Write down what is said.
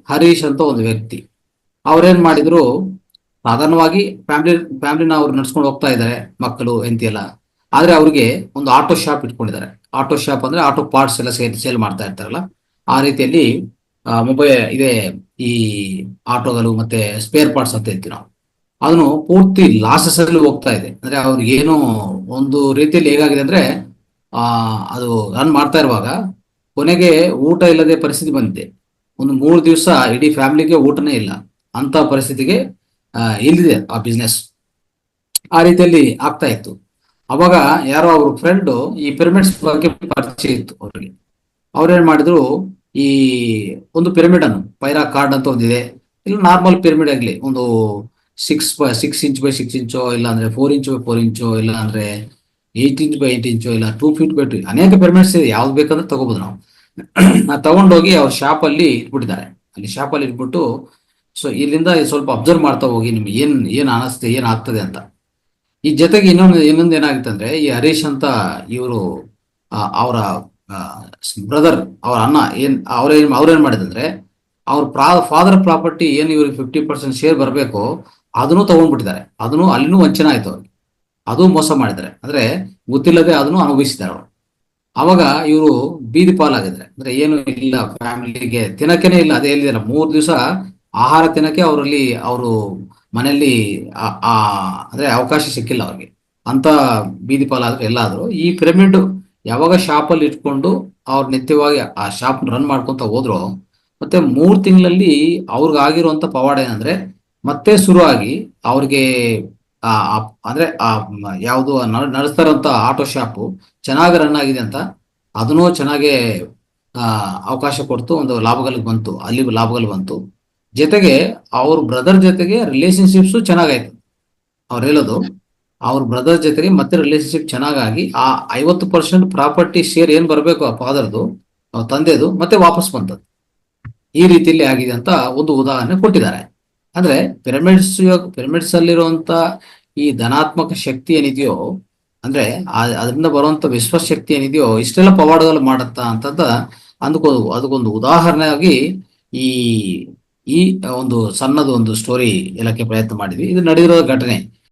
ಹರೀಶ್ ಅಂತ ಒಂದು ವ್ಯಕ್ತಿ. ಅವ್ರೇನ್ ಮಾಡಿದ್ರು, ಸಾಧಾರಣವಾಗಿ ಫ್ಯಾಮಿಲಿನ ಅವ್ರು ನಡ್ಸ್ಕೊಂಡು ಹೋಗ್ತಾ ಇದ್ದಾರೆ, ಮಕ್ಕಳು ಹೆಂಡತಿ ಎಲ್ಲ. ಆದ್ರೆ ಅವ್ರಿಗೆ ಒಂದು ಆಟೋ ಶಾಪ್ ಇಟ್ಕೊಂಡಿದ್ದಾರೆ. ಆಟೋ ಶಾಪ್ ಅಂದ್ರೆ ಆಟೋ ಪಾರ್ಟ್ಸ್ ಎಲ್ಲ ಸೇಲ್ ಮಾಡ್ತಾ ಇರ್ತಾರಲ್ಲ, ಆ ರೀತಿಯಲ್ಲಿ ಮೊಬೈಲ್ ಇದೆ, ಈ ಆಟೋಗಳು ಮತ್ತೆ ಸ್ಪೇರ್ ಪಾರ್ಟ್ಸ್ ಅಂತ ಹೇಳ್ತೀವಿ ನಾವು. ಅದನ್ನು ಪೂರ್ತಿ ಲಾಸಸ್ ಅಲ್ಲಿ ಹೋಗ್ತಾ ಇದೆ. ಅಂದ್ರೆ ಅವ್ರಿಗೆ ಏನು ಒಂದು ರೀತಿಯಲ್ಲಿ ಹೇಗಾಗಿದೆ ಅಂದ್ರೆ, ಅದು ರನ್ ಮಾಡ್ತಾ ಇರುವಾಗ ಕೊನೆಗೆ ಊಟ ಇಲ್ಲದೆ ಪರಿಸ್ಥಿತಿ ಬಂದಿದೆ. ಒಂದು 3 ದಿವಸ ಇಡೀ ಫ್ಯಾಮಿಲಿಗೆ ಊಟನೇ ಇಲ್ಲ ಅಂತ ಪರಿಸ್ಥಿತಿಗೆ ಇಲ್ಲಿದೆ ಆ ಬಿಸ್ನೆಸ್. ಆ ರೀತಿಯಲ್ಲಿ ಆಗ್ತಾ ಇತ್ತು. ಅವಾಗ ಯಾರೋ ಅವ್ರ ಫ್ರೆಂಡ್ ಈ ಪಿರಮಿಡ್ಸ್ ಬಗ್ಗೆ ಪರಿಚಯ ಇತ್ತು ಅವರಿಗೆ. ಅವ್ರೇನ್ ಮಾಡಿದ್ರು, ಈ ಒಂದು ಪಿರಮಿಡ್ ಅನ್ನು ಪೈರಾ ಕಾರ್ಡ್ ಅಂತ ಒಂದಿದೆ, ಇಲ್ಲ ನಾರ್ಮಲ್ ಪಿರಮಿಡ್ ಆಗ್ಲಿ, ಒಂದು 6 ಇಂಚ್ ಬೈ 6 ಇಂಚೋ, ಇಲ್ಲ ಅಂದ್ರೆ 4 ಇಂಚ್ ಬೈ 4 ಇಂಚೋ, ಇಲ್ಲ ಅಂದ್ರೆ 8 ಇಂಚ್ ಬೈ 8 ಇಂಚೋ, ಇಲ್ಲ 2 ಫೀಟ್ ಬೈ 2, ಅನೇಕ ಪಿರಮಿಡ್ಸ್ ಇದೆ, ಯಾವ್ದು ಬೇಕಂದ್ರೆ ತಗೋಬಹುದು ನಾವು. ತಗೊಂಡೋಗಿ ಅವ್ರ ಶಾಪ್ ಅಲ್ಲಿ ಇಟ್ಬಿಟ್ಟಿದ್ದಾರೆ. ಅಲ್ಲಿ ಶಾಪ್ ಅಲ್ಲಿ ಇಟ್ಬಿಟ್ಟು, ಸೊ ಇಲ್ಲಿಂದ ಸ್ವಲ್ಪ ಅಬ್ಸರ್ವ್ ಮಾಡ್ತಾ ಹೋಗಿ, ನಿಮ್ಗೆ ಏನ್ ಅನಿಸ್ತದೆ, ಏನ್ ಆಗ್ತದೆ ಅಂತ. ಈ ಜೊತೆಗೆ ಇನ್ನೊಂದು ಏನಾಗುತ್ತೆ ಅಂದ್ರೆ, ಈ ಹರೀಶ್ ಅಂತ ಇವರು ಅವರ ಬ್ರದರ್, ಅವ್ರ ಅಣ್ಣ ಅವ್ರೇನ್ ಮಾಡಿದಂದ್ರೆ, ಅವ್ರ ಫಾದರ್ ಪ್ರಾಪರ್ಟಿ ಏನು ಇವ್ರಿಗೆ 50% ಶೇರ್ ಬರಬೇಕು, ಅದನ್ನು ತಗೊಂಡ್ಬಿಟ್ಟಿದ್ದಾರೆ. ಅದನ್ನು ಅಲ್ಲಿನೂ ವಂಚನೆ ಆಯ್ತು ಅವ್ರಿಗೆ, ಅದು ಮೋಸ ಮಾಡಿದ್ದಾರೆ. ಅಂದ್ರೆ ಗೊತ್ತಿಲ್ಲದೆ ಅದನ್ನು ಅನುಭವಿಸಿದ್ದಾರೆ ಅವರು. ಅವಾಗ ಇವರು ಬೀದಿ ಪಾಲಾಗಿದ್ದಾರೆ. ಅಂದ್ರೆ ಏನು ಇಲ್ಲ, ಫ್ಯಾಮಿಲಿಗೆ ತಿನ್ನಕ್ಕೇನೆ ಇಲ್ಲ. ಅದೇ ಹೇಳಿದಾರೆ, 3 ದಿವಸ ಆಹಾರ ತಿನ್ನಕ್ಕೆ ಅವರು ಮನೆಯಲ್ಲಿ ಅಂದ್ರೆ ಅವಕಾಶ ಸಿಕ್ಕಿಲ್ಲ ಅವ್ರಿಗೆ. ಅಂತ ಬೀದಿ ಪಾಲಾದ್ರು ಎಲ್ಲಾದ್ರು. ಈ ಪಿರಮಿಡ್ ಯಾವಾಗ ಶಾಪಲ್ಲಿ ಇಟ್ಕೊಂಡು ಅವ್ರು ನಿತ್ಯವಾಗಿ ಆ ಶಾಪ್ ರನ್ ಮಾಡ್ಕೊಂತ ಹೋದ್ರು, ಮತ್ತೆ 3 ತಿಂಗಳಲ್ಲಿ ಅವ್ರಿಗಾಗಿರುವಂತ ಪವಾಡ ಏನಂದ್ರೆ, ಮತ್ತೆ ಶುರು ಆಗಿ ಅವ್ರಿಗೆ ಅಂದ್ರೆ ಯಾವುದು ನಡೆಸ್ತಾ ಇರುವಂತ ಆಟೋ ಶಾಪು ಚೆನ್ನಾಗಿ ರನ್ ಆಗಿದೆ ಅಂತ, ಅದನ್ನು ಚೆನ್ನಾಗೆ ಅವಕಾಶ ಕೊಡ್ತು, ಒಂದು ಲಾಭಗಳಿಗೆ ಬಂತು, ಅಲ್ಲಿ ಲಾಭಗಳು ಬಂತು. ಜೊತೆಗೆ ಅವ್ರ ಬ್ರದರ್ ಜೊತೆಗೆ ರಿಲೇಶನ್ಶಿಪ್ಸು ಚೆನ್ನಾಗಾಯ್ತು. ಅವ್ರು ಹೇಳೋದು, ಅವ್ರ ಬ್ರದರ್ ಜೊತೆಗೆ ಮತ್ತೆ ರಿಲೇಶನ್ಶಿಪ್ ಚೆನ್ನಾಗಾಗಿ ಆ 50% ಪ್ರಾಪರ್ಟಿ ಶೇರ್ ಏನ್ ಬರಬೇಕು ಆ ಫಾದರ್ದು, ಅವ್ರ ತಂದೆದು, ಮತ್ತೆ ವಾಪಸ್ ಬಂತದ್ದು. ಈ ರೀತಿಯಲ್ಲಿ ಆಗಿದೆ ಅಂತ ಒಂದು ಉದಾಹರಣೆ ಕೊಟ್ಟಿದ್ದಾರೆ. ಅಂದ್ರೆ ಪಿರಮಿಡ್ಸ್ ಅಲ್ಲಿರುವಂತ ಈ ಧನಾತ್ಮಕ ಶಕ್ತಿ ಏನಿದೆಯೋ, ಅಂದ್ರೆ ಅದರಿಂದ ಬರುವಂತ ವಿಶ್ವಶಕ್ತಿ ಏನಿದೆಯೋ, ಇಷ್ಟೆಲ್ಲ ಪವಾಡಗಳು ಮಾಡತ್ತಾ ಅಂತಂದ ಅದಕ್ಕೊಂದು ಉದಾಹರಣೆಯಾಗಿ ಈ ಈ ಒಂದು ಸಣ್ಣದು ಒಂದು ಸ್ಟೋರಿ ಹೇಳಕ್ಕೆ ಪ್ರಯತ್ನ ಮಾಡಿದ್ವಿ. ಇದು ನಡೆದಿರೋ ಘಟನೆ.